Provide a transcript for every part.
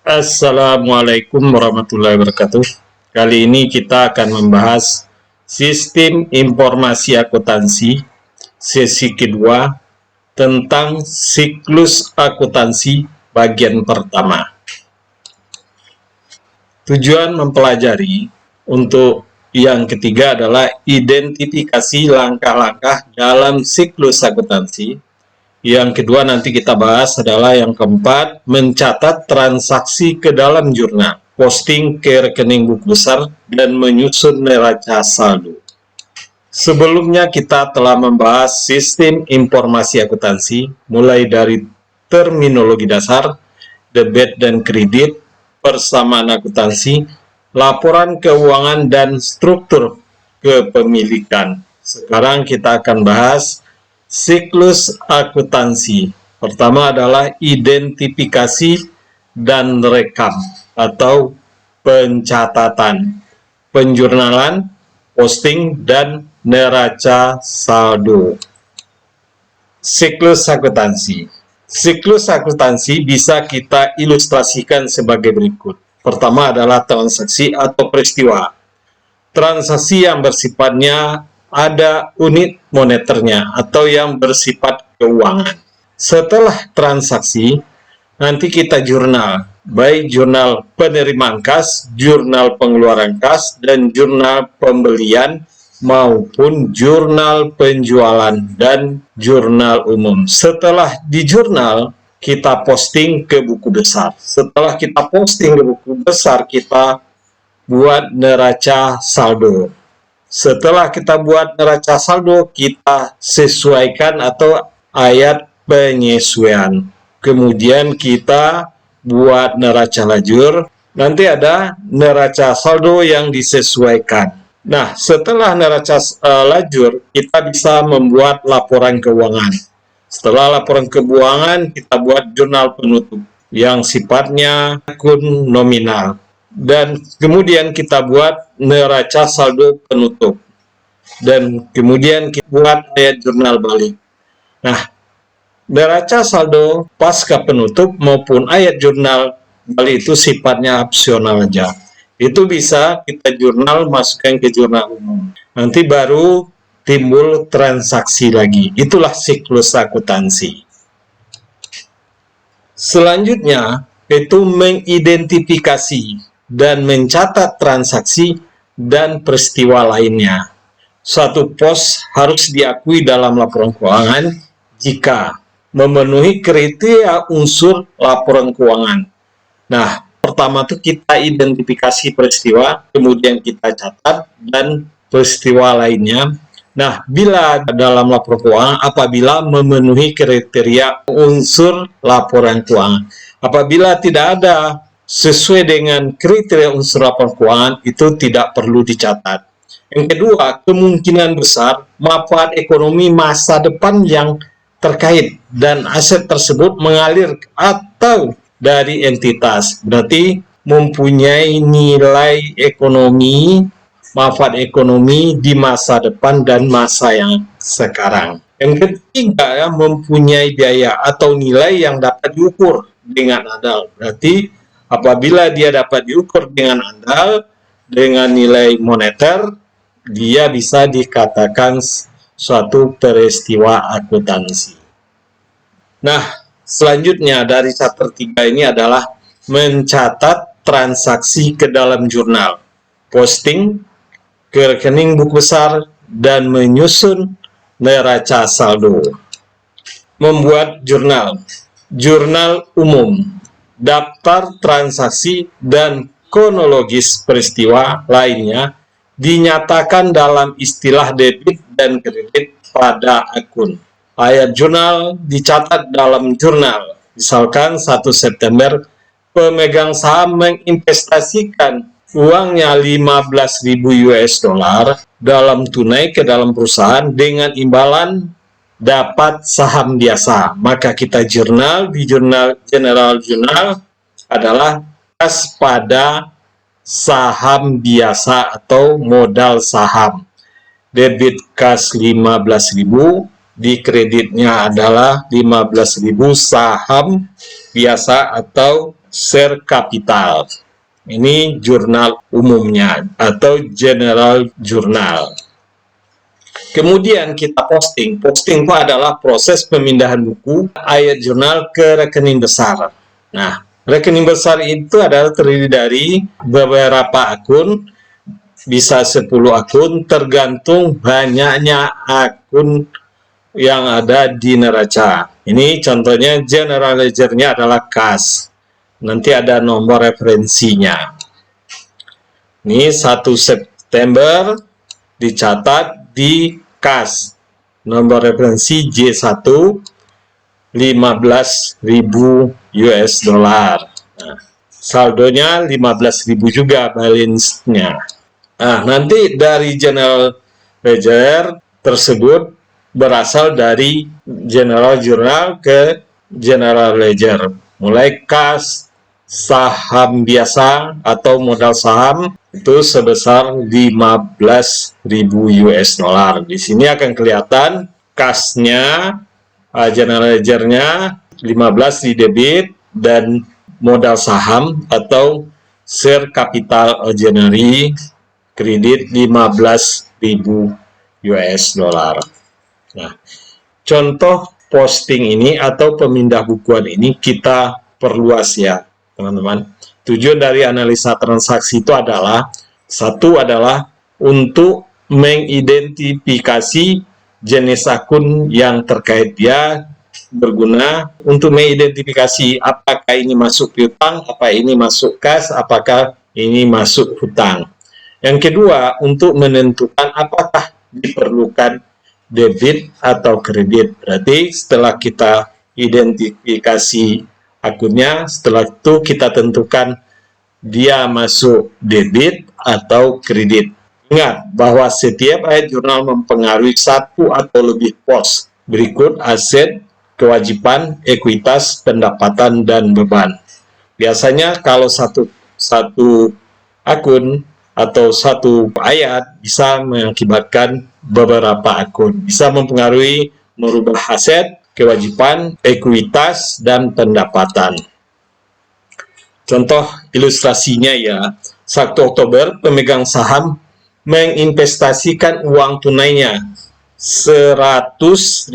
Assalamualaikum warahmatullahi wabarakatuh. Kali ini kita akan membahas sistem informasi akuntansi sesi kedua tentang siklus akuntansi bagian pertama. Tujuan mempelajari untuk yang ketiga adalah identifikasi langkah-langkah dalam siklus akuntansi. Yang kedua nanti kita bahas adalah yang keempat, mencatat transaksi ke dalam jurnal, posting ke rekening buku besar, dan menyusun neraca saldo. Sebelumnya kita telah membahas sistem informasi akuntansi, mulai dari terminologi dasar, debit dan kredit, persamaan akuntansi, laporan keuangan, dan struktur kepemilikan. Sekarang kita akan bahas siklus akuntansi. Pertama adalah identifikasi dan rekam atau pencatatan, penjurnalan, posting, dan neraca saldo. Siklus akuntansi. Siklus akuntansi bisa kita ilustrasikan sebagai berikut. Pertama adalah transaksi atau peristiwa. Transaksi yang bersifatnya ada unit moneternya atau yang bersifat keuangan. Setelah transaksi, nanti kita jurnal, baik jurnal penerimaan kas, jurnal pengeluaran kas, dan jurnal pembelian maupun jurnal penjualan dan jurnal umum. Setelah di jurnal, kita posting ke buku besar. Setelah kita posting ke buku besar, kita buat neraca saldo. Setelah kita buat neraca saldo, kita sesuaikan atau ayat penyesuaian. Kemudian kita buat neraca lajur. Nanti ada neraca saldo yang disesuaikan. Nah, setelah neraca lajur, kita bisa membuat laporan keuangan. Setelah laporan keuangan, kita buat jurnal penutup yang sifatnya akun nominal. Dan kemudian kita buat neraca saldo penutup. Dan kemudian kita buat ayat jurnal balik. Nah, neraca saldo pasca penutup maupun ayat jurnal balik itu sifatnya opsional aja. Itu bisa kita jurnal masukkan ke jurnal umum. Nanti baru timbul transaksi lagi. Itulah siklus akuntansi. Selanjutnya, itu mengidentifikasi dan mencatat transaksi dan peristiwa lainnya. Suatu pos harus diakui dalam laporan keuangan jika memenuhi kriteria unsur laporan keuangan. Nah, pertama itu kita identifikasi peristiwa, kemudian kita catat dan peristiwa lainnya. Nah, bila dalam laporan keuangan apabila memenuhi kriteria unsur laporan keuangan. Apabila tidak ada sesuai dengan kriteria unsur laporan keuangan, itu tidak perlu dicatat. Yang kedua, kemungkinan besar manfaat ekonomi masa depan yang terkait dan aset tersebut mengalir atau dari entitas. Berarti mempunyai nilai ekonomi, manfaat ekonomi di masa depan dan masa yang sekarang. Yang ketiga, mempunyai biaya atau nilai yang dapat diukur dengan andal. Berarti apabila dia dapat diukur dengan andal, dengan nilai moneter, dia bisa dikatakan suatu peristiwa akuntansi. Nah, selanjutnya dari chapter 3 ini adalah mencatat transaksi ke dalam jurnal, posting ke rekening buku besar, dan menyusun neraca saldo. Membuat jurnal, jurnal umum, daftar transaksi dan kronologis peristiwa lainnya dinyatakan dalam istilah debit dan kredit pada akun. Ayat jurnal dicatat dalam jurnal. Misalkan 1 September pemegang saham menginvestasikan uangnya 15.000 US dollar dalam tunai ke dalam perusahaan dengan imbalan dapat saham biasa. Maka kita jurnal di general jurnal adalah kas pada saham biasa atau modal saham. Debit kas 15.000, di kreditnya adalah 15.000 saham biasa atau share capital. Ini jurnal umumnya atau general journal. Kemudian kita posting. Posting itu adalah proses pemindahan buku ayat jurnal ke rekening besar. Nah, rekening besar itu adalah terdiri dari beberapa akun, bisa 10 akun, tergantung banyaknya akun yang ada di neraca. Ini contohnya general ledger-nya adalah kas. Nanti ada nomor referensinya. Ini 1 September dicatat di kas. Nomor referensi J1 15.000 US dollar. Nah, saldonya 15.000 juga balance-nya. Nah, nanti dari general ledger tersebut berasal dari general journal ke general ledger. Mulai kas, saham biasa atau modal saham itu sebesar 15.000 US dollar. Di sini akan kelihatan kasnya, general ledger-nya 15 di debit, dan modal saham atau share capital ordinary kredit 15.000 US dollar. Nah, contoh posting ini atau pemindah bukuan ini kita perluas ya, teman-teman. Tujuan dari analisa transaksi itu adalah, satu adalah untuk mengidentifikasi jenis akun yang terkait dia, berguna untuk mengidentifikasi apakah ini masuk piutang, apa ini masuk kas, apakah ini masuk hutang. Yang kedua, untuk menentukan apakah diperlukan debit atau kredit. Berarti setelah kita identifikasi akunnya, setelah itu kita tentukan dia masuk debit atau kredit. Ingat bahwa setiap ayat jurnal mempengaruhi satu atau lebih pos. Berikut aset, kewajiban, ekuitas, pendapatan, dan beban. Biasanya kalau satu akun atau satu ayat bisa mengakibatkan beberapa akun, bisa mempengaruhi, merubah aset, kewajiban, ekuitas, dan pendapatan. Contoh ilustrasinya ya, 1 Oktober pemegang saham menginvestasikan uang tunainya 100.000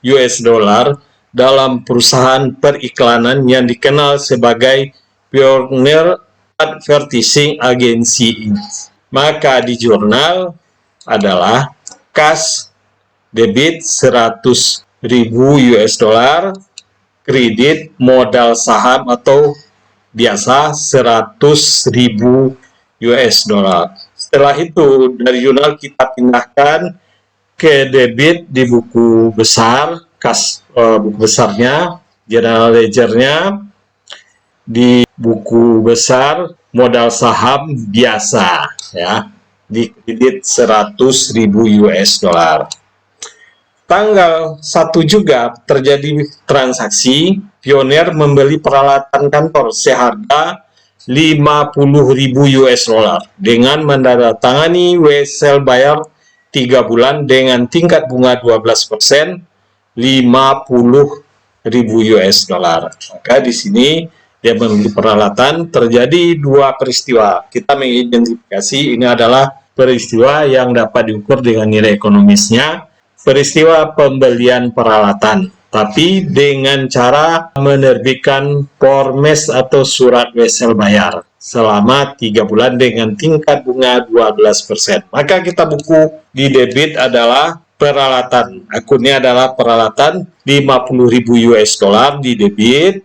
US dollar dalam perusahaan periklanan yang dikenal sebagai Pioneer Advertising Agency. Maka di jurnal adalah kas debit 100.000 US dollar, kredit modal saham atau biasa 100.000 US dollar. Setelah itu dari jurnal kita pindahkan ke debit di buku besar, kas buku besarnya, general ledger-nya, di buku besar modal saham biasa ya, di kredit 100.000 US dollar. Tanggal 1 juga terjadi transaksi Pioneer membeli peralatan kantor seharga 50.000 US dollar dengan menandatangani wesel bayar 3 bulan dengan tingkat bunga 12%, 50.000 US dollar. Maka di sini dia membeli peralatan, terjadi 2 peristiwa. Kita mengidentifikasi ini adalah peristiwa yang dapat diukur dengan nilai ekonomisnya, peristiwa pembelian peralatan, tapi dengan cara menerbitkan formes atau surat wesel bayar selama 3 bulan dengan tingkat bunga 12%. Maka kita buku di debit adalah peralatan, akunnya adalah peralatan 50.000 US dollar di debit,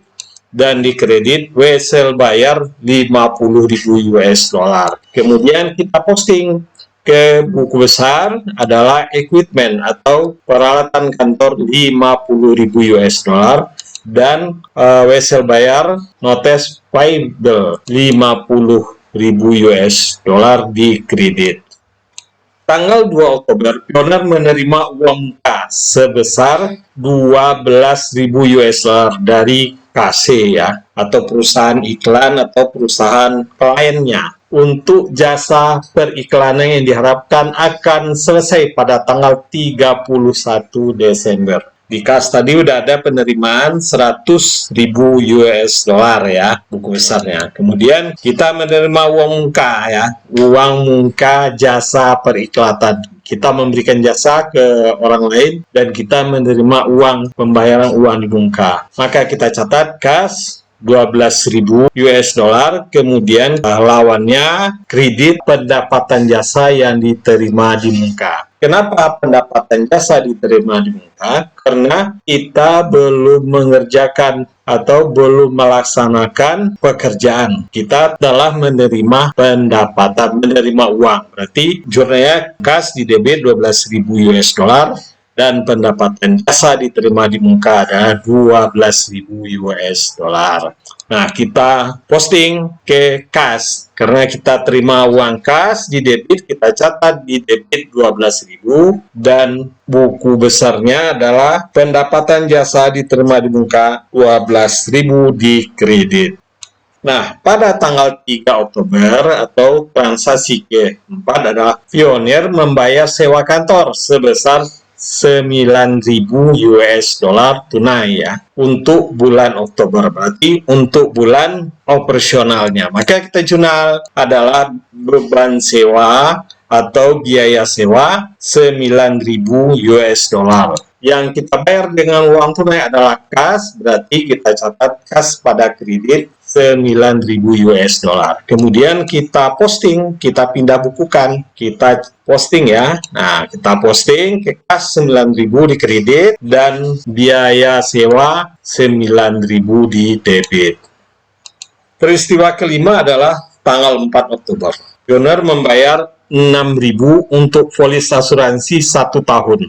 dan di kredit wesel bayar 50.000 US dollar. Kemudian kita posting ke buku besar adalah equipment atau peralatan kantor 50.000 US dollar, dan wesel bayar notes payable 50.000 US dollar di kredit. Tanggal 2 Oktober, Pioneer menerima uang muka sebesar 12.000 US dollar dari KC ya, atau perusahaan iklan atau perusahaan kliennya untuk jasa periklanan yang diharapkan akan selesai pada tanggal 31 Desember. Di kas tadi udah ada penerimaan 100.000 US dollar ya, buku besarnya. Kemudian kita menerima uang muka ya, uang muka jasa periklatan. Kita memberikan jasa ke orang lain dan kita menerima uang pembayaran uang di muka. Maka kita catat kas 12.000 US dollar, kemudian lawannya kredit pendapatan jasa yang diterima di muka. Kenapa pendapatan jasa diterima di muka? Karena kita belum mengerjakan atau belum melaksanakan pekerjaan. Kita telah menerima pendapatan, menerima uang. Berarti jurnalnya kas di debit 12.000 US dollar dan pendapatan jasa diterima di muka adalah 12.000 US dollar. Nah, kita posting ke kas. Karena kita terima uang kas di debit, kita catat di debit 12.000 dan buku besarnya adalah pendapatan jasa diterima di muka 12.000 di kredit. Nah, pada tanggal 3 Oktober atau transaksi keempat adalah Pioneer membayar sewa kantor sebesar 9.000 US dollar tunai ya untuk bulan Oktober, berarti untuk bulan operasionalnya. Maka kita jurnal adalah beban sewa atau biaya sewa 9.000 US dollar. Yang kita bayar dengan uang tunai adalah kas, berarti kita catat kas pada kredit 9.000 US dollar. Kemudian kita posting, kita pindah bukukan, kita posting ya. Nah, kita posting ke kas 9.000 di kredit dan biaya sewa 9.000 di debit. Peristiwa kelima adalah tanggal 4 Oktober. Pioneer membayar 6.000 untuk polis asuransi 1 tahun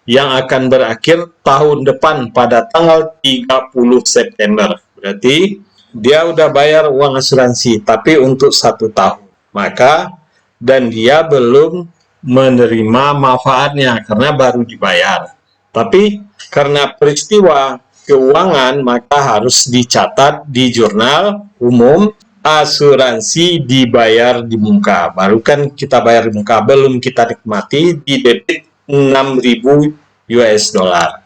yang akan berakhir tahun depan pada tanggal 30 September. Berarti dia udah bayar uang asuransi, tapi untuk 1 tahun. Maka, dan dia belum menerima manfaatnya karena baru dibayar. Tapi, karena peristiwa keuangan, maka harus dicatat di jurnal umum asuransi dibayar di muka. Baru kan kita bayar di muka, belum kita nikmati di debit 6.000 US dollar.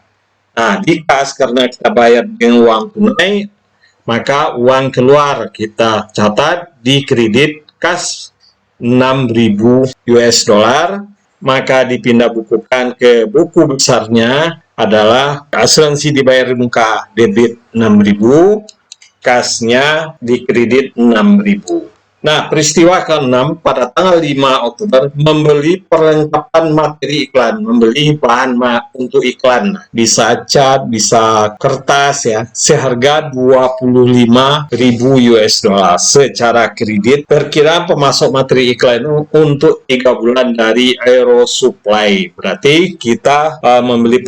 Nah, di kas karena kita bayar dengan uang tunai, maka uang keluar kita catat di kredit kas 6.000 US dollar, maka dipindah bukukan ke buku besarnya adalah asuransi dibayar di muka debit 6.000, kasnya di kredit 6.000. Nah, peristiwa ke-6 pada tanggal 5 Oktober membeli perlengkapan materi iklan, membeli bahan untuk iklan, bisa cat, bisa kertas ya, seharga 25.000 US dollar secara kredit. Perkiraan pemasok materi iklan untuk 3 bulan dari Aero Supply. Berarti kita membeli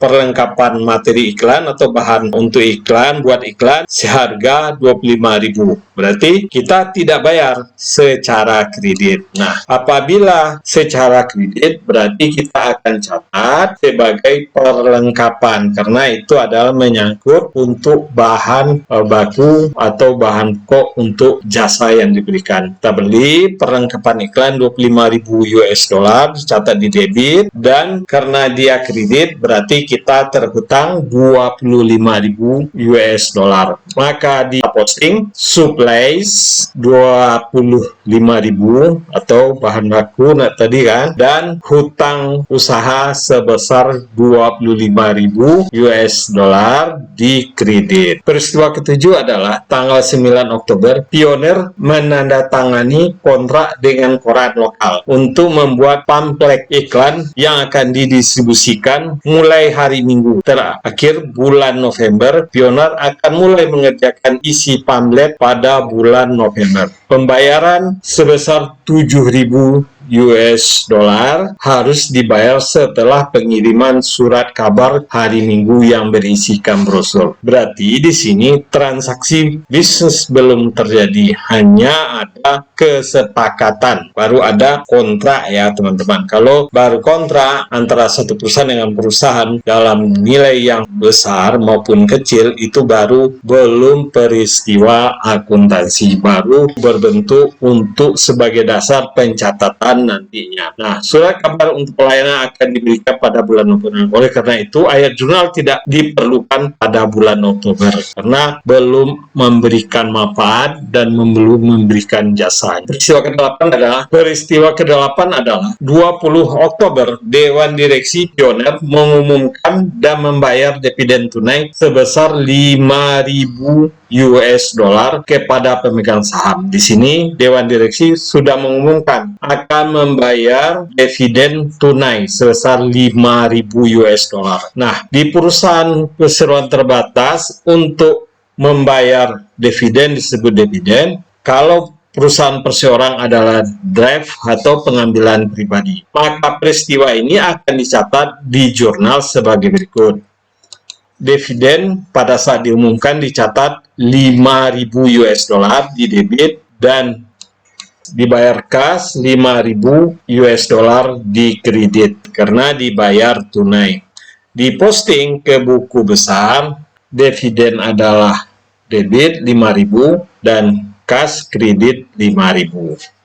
perlengkapan materi iklan atau bahan untuk iklan, buat iklan seharga 25.000. Berarti kita tidak bayar secara kredit. Nah, apabila secara kredit berarti kita akan catat sebagai perlengkapan karena itu adalah menyangkut untuk bahan baku atau bahan pokok untuk jasa yang diberikan. Kita beli perlengkapan iklan 25.000 US dollar, catat di debit, dan karena dia kredit berarti kita terhutang 25.000 US dollar. Maka di posting supplies 25.000 atau bahan baku tadi kan, dan hutang usaha sebesar 25.000 US dollar di kredit. Peristiwa ketujuh adalah tanggal 9 Oktober, Pioneer menandatangani kontrak dengan koran lokal untuk membuat pamflet iklan yang akan didistribusikan mulai hari Minggu. Terakhir bulan November, Pioneer akan mulai mengerjakan isi pamflet pada bulan November. Pembayaran sebesar 7.000 US dollar harus dibayar setelah pengiriman surat kabar hari Minggu yang berisikan brosur. Berarti di sini transaksi bisnis belum terjadi, hanya ada kesepakatan, baru ada kontrak ya teman-teman. Kalau baru kontrak antara satu perusahaan dengan perusahaan dalam nilai yang besar maupun kecil, itu baru belum peristiwa akuntansi, baru berbentuk untuk sebagai dasar pencatatan depan nantinya. Nah, surat kabar untuk pelayanan akan diberikan pada bulan November. Oleh karena itu, ayat jurnal tidak diperlukan pada bulan Oktober karena belum memberikan manfaat dan belum memberikan jasa. Peristiwa ke-8 adalah 20 Oktober, Dewan Direksi Pioneer mengumumkan dan membayar dividen tunai sebesar 5.000 US dollar kepada pemegang saham. Di sini Dewan Direksi sudah mengumumkan akan membayar dividen tunai sebesar 5.000 US dollar. Nah, di perusahaan perseroan terbatas untuk membayar dividen disebut dividen. Kalau perusahaan perseroan adalah drive atau pengambilan pribadi, maka peristiwa ini akan dicatat di jurnal sebagai berikut. Dividen pada saat diumumkan dicatat 5.000 US dollar di debit dan dibayar kas 5.000 US dollar di kredit karena dibayar tunai. Diposting ke buku besar, dividen adalah debit 5.000 dan kas kredit 5.000.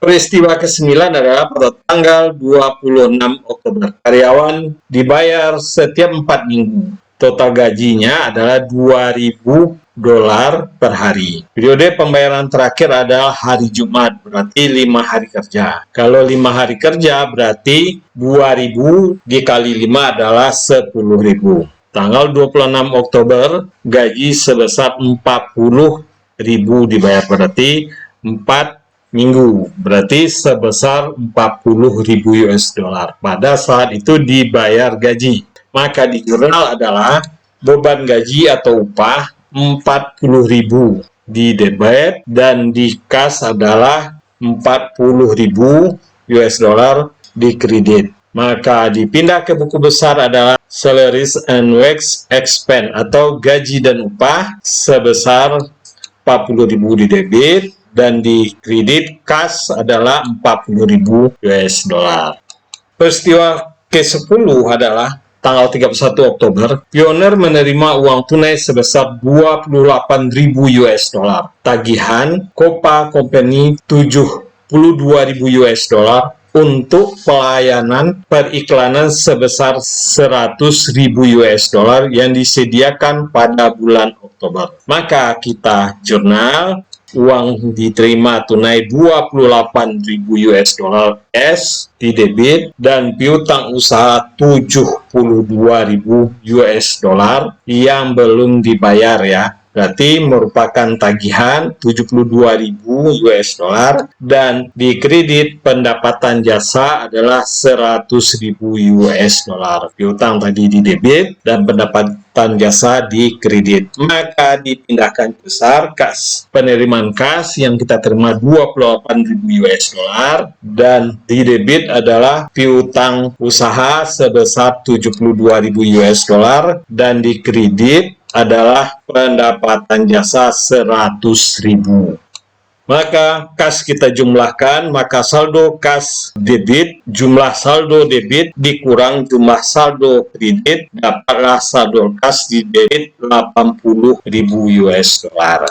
Peristiwa ke-9 adalah pada tanggal 26 Oktober. Karyawan dibayar setiap 4 minggu. Total gajinya adalah 2.000 dolar per hari. Periode pembayaran terakhir adalah hari Jumat, berarti 5 hari kerja. Kalau 5 hari kerja berarti 2.000 dikali 5 adalah 10.000. Tanggal 26 Oktober, gaji sebesar 40.000 dibayar, berarti 4 minggu, berarti sebesar 40.000 US dollar. Pada saat itu dibayar gaji. Maka di jurnal adalah beban gaji atau upah 40.000 di debit dan di kas adalah 40.000 US dollar di kredit. Maka dipindah ke buku besar adalah salaries and wage expense atau gaji dan upah sebesar 40.000 di debit dan di kredit kas adalah 40.000 US dollar. Peristiwa ke-10 adalah tanggal 31 Oktober, Pioneer menerima uang tunai sebesar 28.000 US dollar. Tagihan Copa Company 72.000 US dollar untuk pelayanan periklanan sebesar 100.000 US dollar yang disediakan pada bulan Oktober. Maka kita jurnal uang diterima tunai 28.000 US dollar cash di debit dan piutang usaha 72.000 US dollar yang belum dibayar ya. Berarti merupakan tagihan 72.000 US dollar dan di kredit pendapatan jasa adalah 100.000 US dollar. Piutang tadi di debit dan pendapatan jasa di kredit. Maka dipindahkan besar kas. Penerimaan kas yang kita terima 28.000 US dollar dan di debit adalah piutang usaha sebesar 72.000 US dollar dan di kredit adalah pendapatan jasa 100.000. Maka kas kita jumlahkan, maka saldo kas debit, jumlah saldo debit dikurang jumlah saldo kredit, dapatlah saldo kas di debit 80.000 US dollar.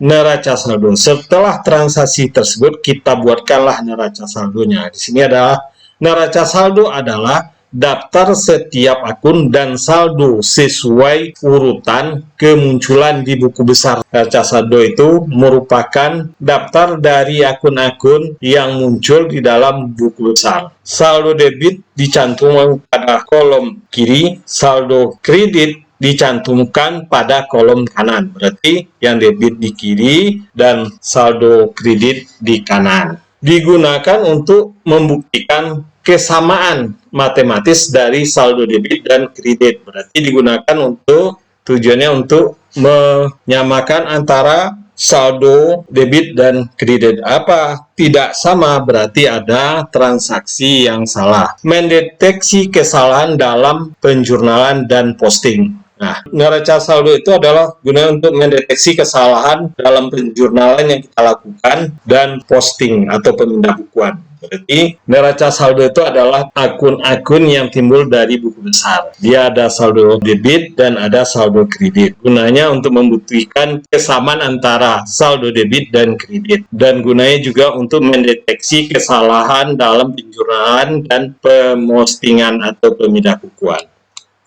Neraca saldo. Setelah transaksi tersebut, kita buatkanlah neraca saldonya. Di sini adalah neraca saldo adalah daftar setiap akun dan saldo sesuai urutan kemunculan di buku besar. Neraca saldo itu merupakan daftar dari akun-akun yang muncul di dalam buku besar. Saldo debit dicantumkan pada kolom kiri, saldo kredit dicantumkan pada kolom kanan. Berarti yang debit di kiri dan saldo kredit di kanan. Digunakan untuk membuktikan kesamaan matematis dari saldo debit dan kredit. Berarti digunakan untuk tujuannya untuk menyamakan antara saldo debit dan kredit. Apa tidak sama berarti ada transaksi yang salah. Mendeteksi kesalahan dalam penjurnalan dan posting. Nah, neraca saldo itu adalah guna untuk mendeteksi kesalahan dalam penjurnalan yang kita lakukan dan posting atau pemindah bukuan. Berarti neraca saldo itu adalah akun-akun yang timbul dari buku besar. Dia ada saldo debit dan ada saldo kredit. Gunanya untuk membuktikan kesamaan antara saldo debit dan kredit. Dan gunanya juga untuk mendeteksi kesalahan dalam penjurnalan dan pemostingan atau pemindah bukuan.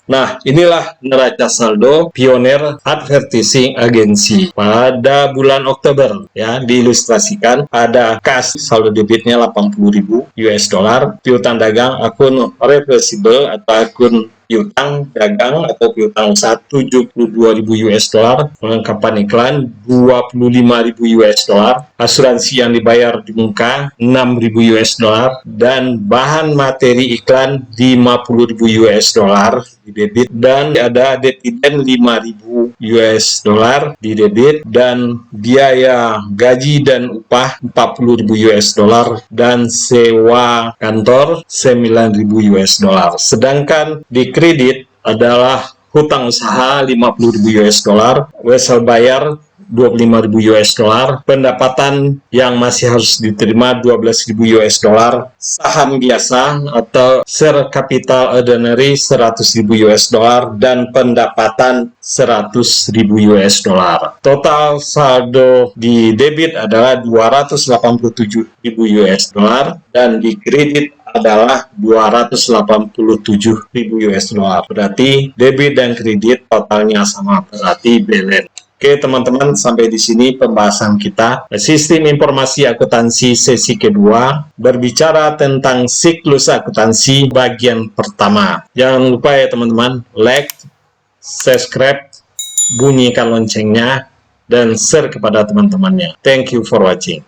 Nah, inilah neraca saldo Pioneer Advertising Agency pada bulan Oktober. Ya, diilustrasikan ada kas saldo debitnya 80.000 US dollar, piutang dagang akun reversible atau akun piutang dagang atau piutang 72.000 US dollar, kelengkapan iklan 25.000 US dollar, asuransi yang dibayar di muka 6.000 US dollar, dan bahan materi iklan 50.000 US dollar di debit, dan ada dividen 5.000 US dollar di debit, dan biaya gaji dan upah 40.000 US dollar, dan sewa kantor 9.000 US dollar. Sedangkan di kredit adalah hutang usaha 50.000 US dollar, wesel bayar 25.000 US dollar, pendapatan yang masih harus diterima 12.000 US dollar, saham biasa atau share capital ordinary 100.000 US dollar, dan pendapatan 100.000 US dollar. Total saldo di debit adalah 287.000 US dollar dan di kredit adalah 287.000 US dollar. Berarti debit dan kredit totalnya sama, berarti balance. Oke teman-teman, sampai di sini pembahasan kita. Sistem informasi akuntansi sesi kedua berbicara tentang siklus akuntansi bagian pertama. Jangan lupa ya teman-teman, like, subscribe, bunyikan loncengnya, dan share kepada teman-temannya. Thank you for watching.